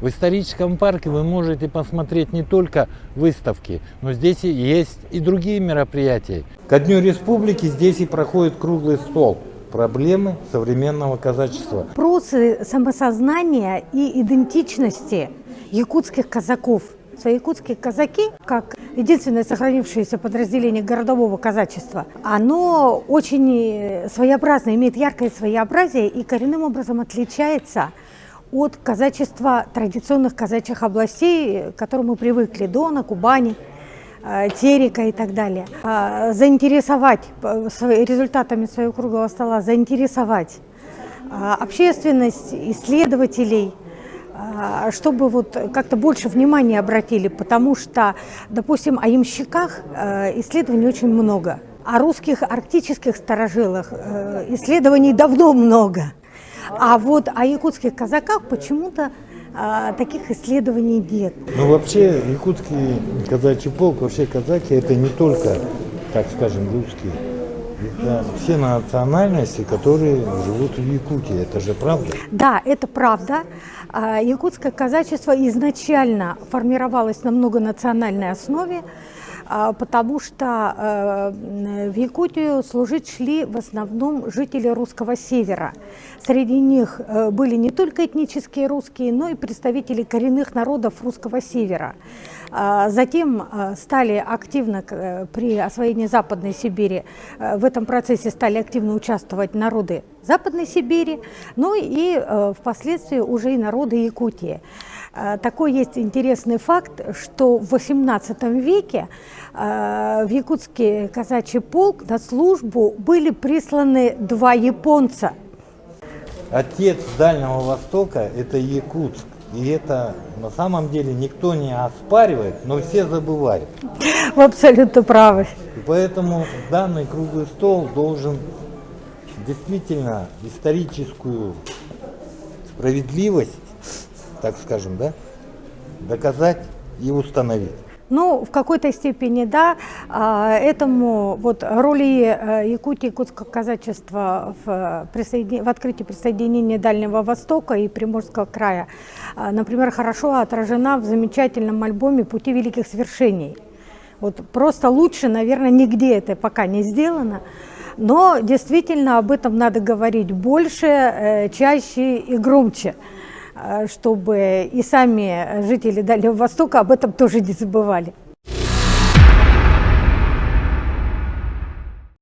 В историческом парке вы можете посмотреть не только выставки, но здесь и есть и другие мероприятия. Ко Дню Республики здесь и проходит круглый стол. Проблемы современного казачества. Вопросы самосознания и идентичности якутских казаков. Якутские казаки, как единственное сохранившееся подразделение городового казачества, оно очень своеобразно, имеет яркое своеобразие и коренным образом отличается от казачества традиционных казачьих областей, к которым мы привыкли: Дона, Кубани, Терека и так далее. Заинтересовать результатами своего круглого стола, заинтересовать общественность, исследователей, чтобы вот как-то больше внимания обратили, потому что, допустим, о ямщиках исследований очень много, о русских арктических старожилах исследований давно много, а вот о якутских казаках почему-то таких исследований нет. Ну вообще якутский казачий полк, вообще казаки, это не только, так скажем, русские. Это все национальности, которые живут в Якутии. Это же правда? Да, это правда. Якутское казачество изначально формировалось на многонациональной основе, потому что в Якутию служить шли в основном жители русского севера. Среди них были не только этнические русские, но и представители коренных народов русского севера. Затем стали активно при освоении Западной Сибири, в этом процессе стали активно участвовать народы Западной Сибири, ну и впоследствии уже и народы Якутии. Такой есть интересный факт, что в XVIII веке в якутский казачий полк на службу были присланы два японца. Отец Дальнего Востока – это Якутск. И это на самом деле никто не оспаривает, но все забывают. Вы абсолютно правы. И поэтому данный круглый стол должен действительно историческую справедливость, так скажем, да, доказать и установить. Ну, в какой-то степени, да, этому вот роли Якутии, якутского казачества в открытии присоединения Дальнего Востока и Приморского края, например, хорошо отражена в замечательном альбоме «Пути великих свершений». Вот просто лучше, наверное, нигде это пока не сделано, но действительно об этом надо говорить больше, чаще и громче, чтобы и сами жители Дальнего Востока об этом тоже не забывали.